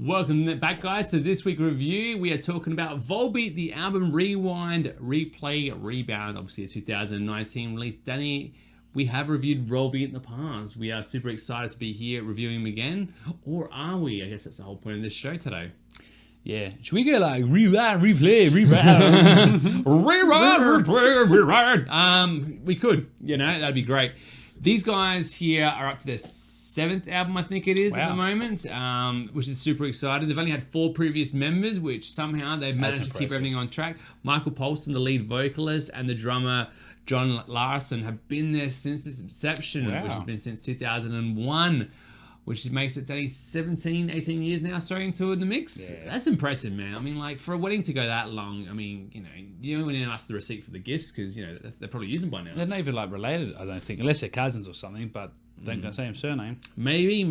Welcome back, guys, to this week's review. We are talking about Volbeat, the album Rewind, Replay, Rebound, obviously a 2019 release. Danny, we have reviewed Volbeat in the past. We are super excited to be here reviewing him again. Or are we? I guess that's the whole point of this show today. Yeah. Should we go like rewind, replay, rebound? Rewind, replay, rewind. We could, that'd be great. These guys here are up to their 7th album, I think it is, at the moment, which is super exciting. They've only had 4 previous members, which somehow they've managed to keep everything on track. Michael Polston, the lead vocalist, and the drummer John Larson have been there since its inception, which has been since 2001, which makes it only 17, 18 years now starting into the mix. Yeah. That's impressive, man. I mean, like, for a wedding to go that long, I mean, you don't want to ask the receipt for the gifts because, they're probably using by now. They're not even, like, related, I don't think, unless they're cousins or something, but don't go same surname. Maybe.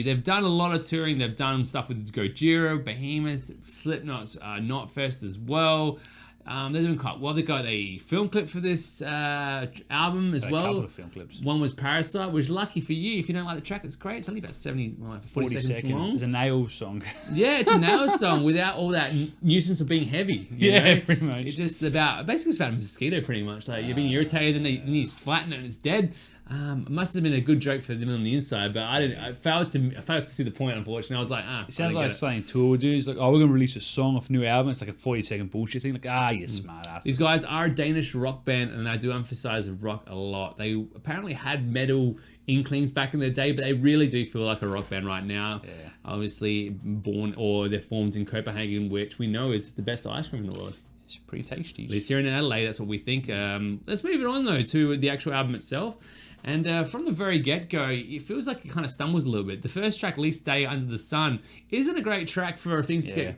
They've done a lot of touring. They've done stuff with Gojira, Behemoth, Slipknot's Knotfest as well. They're doing quite well. They got a film clip for this album as well. A couple of film clips. One was Parasite, which, lucky for you, if you don't like the track, it's great. It's only about 40 seconds long. It's a Nails song. Yeah, it's a Nails song without all that nuisance of being heavy. You know? Pretty much. It's just basically it's about a mosquito, pretty much. Like, you're being irritated, then you flatten it and it's dead. It must have been a good joke for them on the inside, but I failed to see the point, unfortunately. I was like, it sounds like something Tour would do. It's like, we're going to release a song off a new album. It's like a 40-second bullshit thing. Like, you smart ass. These guys are a Danish rock band, and I do emphasize rock a lot. They apparently had metal inklings back in the day, but they really do feel like a rock band right now. Yeah. Obviously, they're formed in Copenhagen, which we know is the best ice cream in the world. It's pretty tasty. At least here in Adelaide, that's what we think. Let's move it on, though, to the actual album itself. And from the very get-go, it feels like it kind of stumbles a little bit. The first track, Least Day Under the Sun, isn't a great track for things to get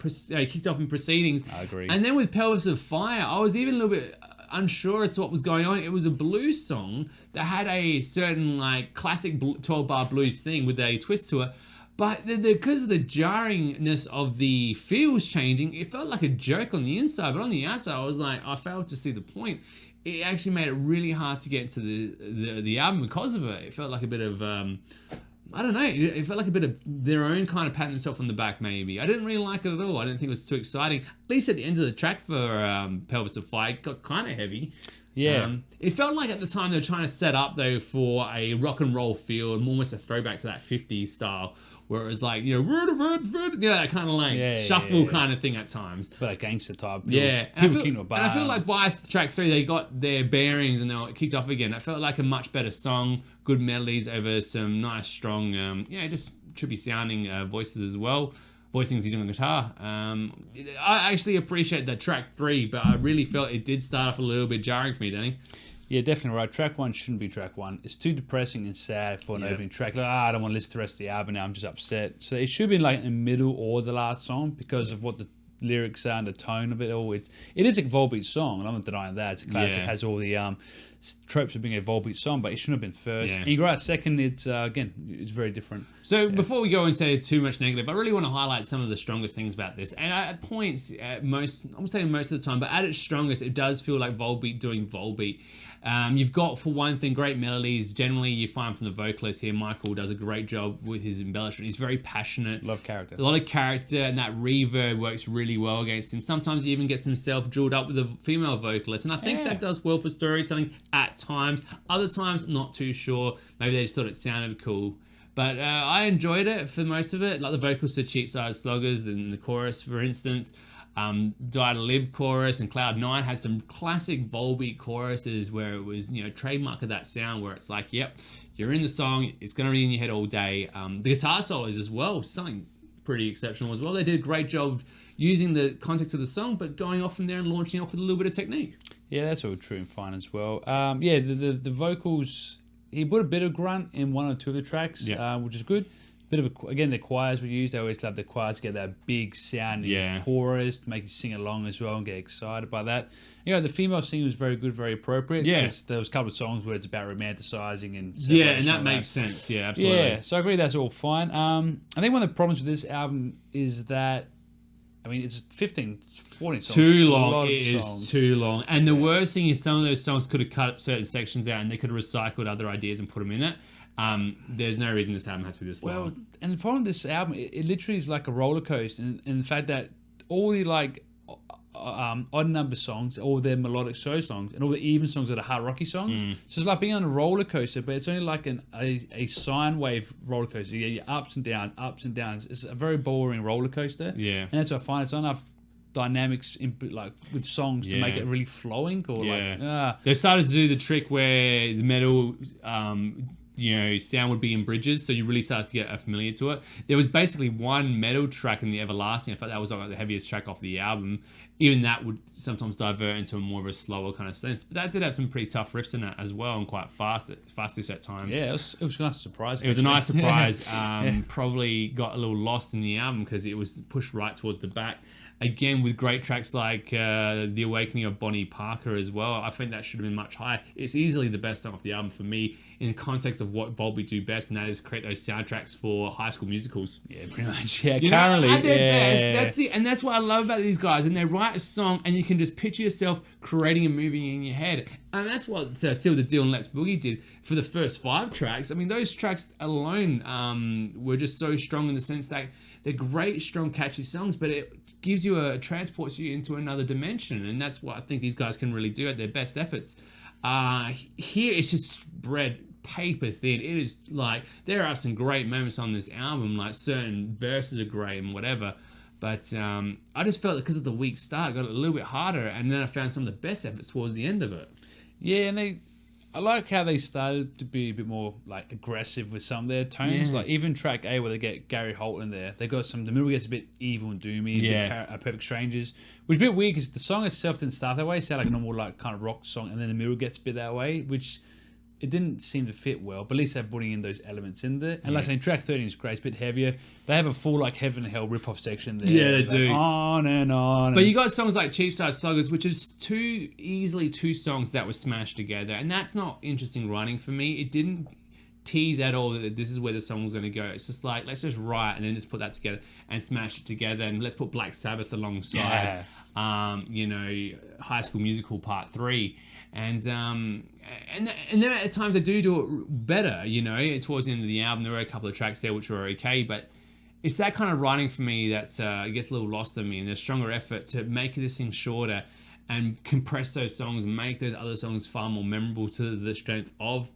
kicked off in proceedings. I agree. And then with Pelvis of Fire, I was even a little bit unsure as to what was going on. It was a blues song that had a certain like classic 12-bar blues thing with a twist to it. But because of the jarringness of the feels changing, it felt like a joke on the inside. But on the outside, I failed to see the point. It actually made it really hard to get to the album because of it. It felt like a bit of, I don't know, it felt like a bit of their own kind of patting themselves on the back, maybe. I didn't really like it at all. I didn't think it was too exciting. At least at the end of the track for Pelvis of Fire, it got kind of heavy. Yeah. It felt like at the time they were trying to set up, though, for a rock and roll feel and almost a throwback to that 50s style, where it was like, that kind of like shuffle kind of thing at times. But like gangster type. Yeah. And I feel like by track 3, they got their bearings and they were kicked off again. It felt like a much better song, good melodies over some nice, strong, just trippy sounding voices as well. Voicings using a guitar. I actually appreciate that track 3, but I really felt it did start off a little bit jarring for me, Danny. Yeah, definitely right. Track 1 shouldn't be track 1. It's too depressing and sad for an opening track. Like, I don't want to listen to the rest of the album now. I'm just upset. So it should be like in the middle or the last song because of what the lyrics are and the tone of it all. It is a Volbeat song, and I'm not denying that. It's a classic. It has all the tropes of being a Volbeat song, but it shouldn't have been first. And you're right, second, it's it's very different. So before we go into too much negative, I really want to highlight some of the strongest things about this. And at points, I'm saying most of the time, but at its strongest, it does feel like Volbeat doing Volbeat. You've got, for one thing, great melodies. Generally, you find from the vocalist here, Michael does a great job with his embellishment. He's very passionate. Love character. A lot of character, and that reverb works really well against him. Sometimes he even gets himself jeweled up with a female vocalist, and I think that does well for storytelling at times. Other times, not too sure. Maybe they just thought it sounded cool. But I enjoyed it for most of it. Like the vocals to Cheap Side Sloggers, in the chorus, for instance. Die to Live chorus, and Cloud 9 had some classic Volbeat choruses where it was, trademark of that sound where it's like, yep, you're in the song, it's going to be in your head all day. The guitar solos as well, something pretty exceptional as well. They did a great job using the context of the song, but going off from there and launching off with a little bit of technique. Yeah, that's all true and fine as well. The vocals, he put a bit of grunt in 1 or 2 of the tracks, which is good. Bit of the choirs we use. They always love the choirs to get that big sounding chorus to make you sing along as well and get excited by that. The female singing was very good, very appropriate. Yeah, there was a couple of songs where it's about romanticizing and and that makes sense. Yeah, absolutely. Yeah, so I agree that's all fine. I think one of the problems with this album is that, it's 15, 14 songs. Too long. It is too long. And the worst thing is some of those songs could have cut certain sections out and they could have recycled other ideas and put them in it. There's no reason this album had to be this Well, long. and the problem with this album, it literally is like a roller coaster, and the fact that all the like odd number songs, all their melodic slow songs, and all the even songs are the hard rocky songs. So it's like being on a roller coaster, but it's only like a sine wave roller coaster. Yeah, your ups and downs, ups and downs. It's a very boring roller coaster. Yeah. And that's what I find. It's not enough dynamics in, like with songs to make it really flowing or They started to do the trick where the metal sound would be in bridges, so you really started to get familiar to it. There was basically one metal track in the Everlasting. I thought that was like the heaviest track off the album. Even that would sometimes divert into a more of a slower kind of sense. But that did have some pretty tough riffs in it as well, and quite fastest at times. Yeah, it was a nice surprise. It was a nice surprise. Probably got a little lost in the album because it was pushed right towards the back. Again, with great tracks like The Awakening of Bonnie Parker as well. I think that should have been much higher. It's easily the best song off the album for me in context of what Volbeat do best, and that is create those soundtracks for high school musicals. Yeah, pretty much. Yeah, currently, currently. at their best. That's it. And that's what I love about these guys. And they write a song and you can just picture yourself creating a movie in your head. And that's what Seal the Deal and Let's Boogie did for the first 5 tracks. I mean, those tracks alone were just so strong in the sense that they're great, strong, catchy songs, but it gives you transports you into another dimension, and that's what I think these guys can really do at their best efforts. Here it's just spread paper thin. It is like there are some great moments on this album, like certain verses are great and whatever, but I just felt because of the weak start, it got a little bit harder, and then I found some of the best efforts towards the end of it. Yeah, and I like how they started to be a bit more like aggressive with some of their tones. Like even track A, where they get Gary Holt in there, they got the middle gets a bit evil and doomy. Perfect Strangers, which is a bit weird because the song itself didn't start that way. It sounded like a normal like kind of rock song, and then the middle gets a bit that way, which it didn't seem to fit well. But at least they're putting in those elements in there. And like I say, track 13 is great. It's a bit heavier. They have a full like Heaven and Hell rip-off section there. Yeah, they do. On and on. But you got songs like Cheapside Sluggers, which is easily two songs that were smashed together. And that's not interesting writing for me. It didn't tease at all that this is where the song was going to go. It's just like, let's just write and then just put that together and smash it together. And let's put Black Sabbath alongside, High School Musical Part 3. And then at times they do it better, towards the end of the album. There were a couple of tracks there which were okay, but it's that kind of writing for me that gets a little lost on me, and there's stronger effort to make this thing shorter and compress those songs and make those other songs far more memorable to the strength of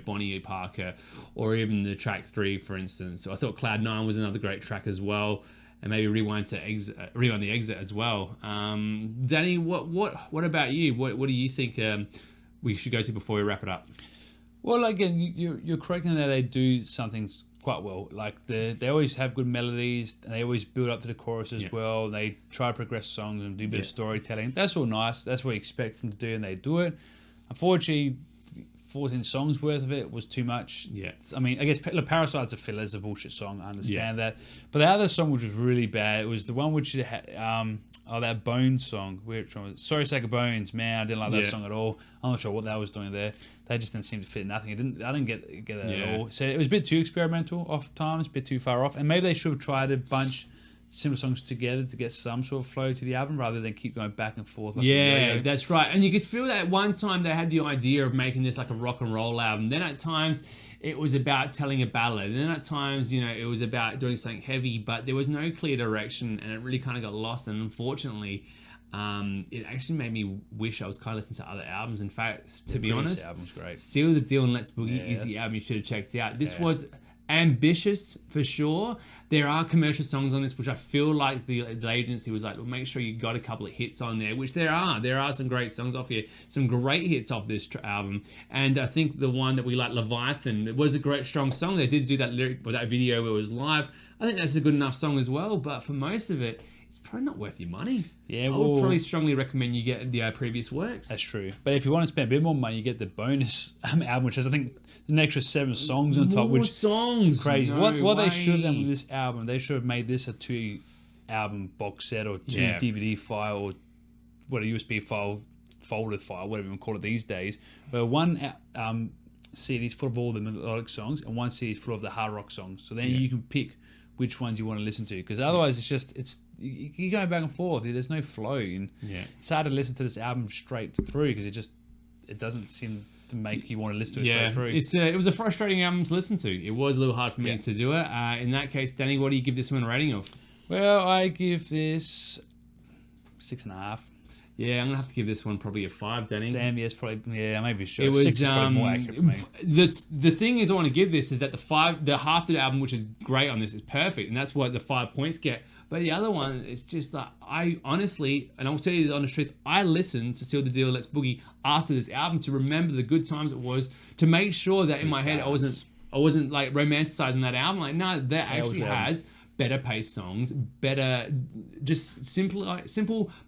Bonnie Parker, or even the track 3, for instance. So I thought Cloud 9 was another great track as well, and maybe Rewind the Exit as well. Danny, what about you? What do you think we should go to before we wrap it up? Well, again, you're correct in that they do some things quite well. Like they always have good melodies, and they always build up to the chorus as well. They try to progress songs and do a bit of storytelling. That's all nice. That's what you expect them to do, and they do it. Unfortunately, 14 songs worth of it was too much. Yeah. I mean, I guess Parasite's a filler, is a bullshit song. I understand that. But the other song which was really bad, it was the one which had, that Bones song. Which one was it? Sorry Sake of Bones. Man, I didn't like that song at all. I'm not sure what that was doing there. They just didn't seem to fit nothing. I didn't get that at all. So it was a bit too experimental off times, a bit too far off. And maybe they should have tried a bunch similar songs together to get some sort of flow to the album rather than keep going back and forth. Like that's right. And you could feel that one time they had the idea of making this like a rock and roll album. Then at times it was about telling a ballad. And then at times, it was about doing something heavy, but there was no clear direction, and it really kind of got lost. And unfortunately, it actually made me wish I was kind of listening to other albums. In fact, to be honest, the album's great. Seal the Deal and Let's Boogie is the album you should have checked out. This was ambitious for sure. There are commercial songs on this which I feel like the agency was like, well, make sure you got a couple of hits on there, which there are some great songs off here, some great hits off this album. And I think the one that we like, Leviathan, it was a great strong song. They did do that lyric or that video where it was live. I think that's a good enough song as well, but for most of it, it's probably not worth your money. I would probably strongly recommend you get the previous works. That's true. But if you want to spend a bit more money, you get the bonus album, which has, I think, an extra 7 songs on top. Which songs? Crazy. What they should have done with this album, they should have made this a 2-album box set or 2 DVD file or what a USB file, folded file, whatever you want to call it these days. Where one CD is full of all the melodic songs and one CD is full of the hard rock songs. So then you can pick which ones you want to listen to, because otherwise it's you're going back and forth. There's no flow, and it's hard to listen to this album straight through because it doesn't seem to make you want to listen to it straight through. It was a frustrating album to listen to. It was a little hard for me to do it. In that case, Danny, what do you give this one a rating of? Well, I give this 6.5. Yeah, I'm gonna have to give this one probably a 5, Danny. Damn, yes, probably. Yeah, maybe sure. It was 6 is probably more accurate for me. The thing is, I want to give this is that the half of the album, which is great on this, is perfect, and that's what the 5 points get. But the other one is just like, I honestly, and I'll tell you the honest truth, I listened to Seal the Deal, Let's Boogie after this album to remember the good times it was, to make sure that in my head I wasn't like romanticizing that album. Like, no, that actually has better paced songs, better, just simple, but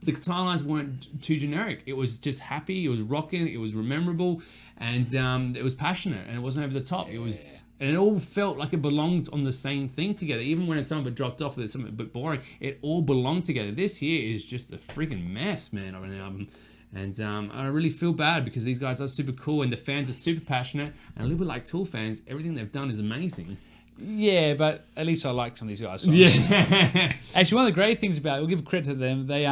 the guitar lines weren't too generic. It was just happy, it was rocking, it was memorable, and it was passionate, and it wasn't over the top. It was, and it all felt like it belonged on the same thing together. Even when some of it dropped off, it's something a bit boring, it all belonged together. This here is just a freaking mess, man, of an album. And I really feel bad because these guys are super cool and the fans are super passionate, and a little bit like Tool fans, everything they've done is amazing. Yeah, but at least I like some of these guys' songs. Yeah. Actually, one of the great things about it, we'll give credit to them, they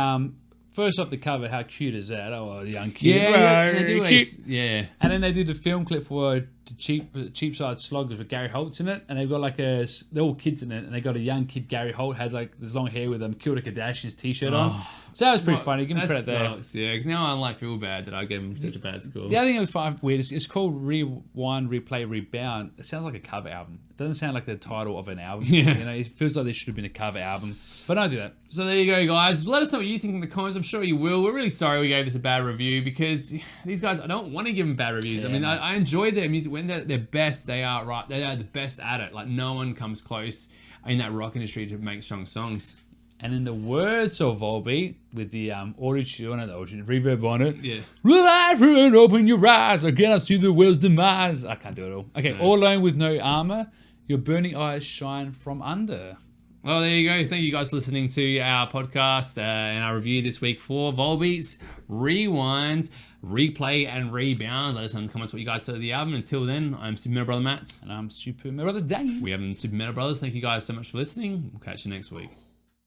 first off the cover, how cute is that? Oh, the young kid. Yeah, they do. Cute. Yeah. And then they did the film clip for Cheapside Sloggers with Gary Holt's in it, and they've got like they're all kids in it, and they got a young kid, Gary Holt, has like this long hair with Kilda Kardashian's t-shirt on. So that was pretty funny. Give him credit sucks, there. Yeah, because now I feel bad that I gave him such a bad score. The other thing that was quite weird is it's called Rewind, Replay, Rebound. It sounds like a cover album. It doesn't sound like the title of an album. Yeah. You know, it feels like there should have been a cover album. But don't do that. So there you go, guys. Let us know what you think in the comments. I'm sure you will. We're really sorry we gave this a bad review because these guys, I don't want to give them bad reviews. Yeah, I mean, I enjoy their music. When they're their best, they are the best at it. Like, no one comes close in that rock industry to make strong songs. And in the words of Volbeat, with the reverb on it, yeah. Relax and open your eyes, I cannot see the world's demise. I can't do it all. Okay, all alone with no armor, your burning eyes shine from under. Well, there you go. Thank you guys for listening to our podcast and our review this week for Volbeat's Rewind, Replay, and Rebound. Let us know in the comments what you guys thought of the album. Until then, I'm Super Metal Brother Matt. And I'm Super Metal Brother Danny. We have been Super Metal Brothers. Thank you guys so much for listening. We'll catch you next week.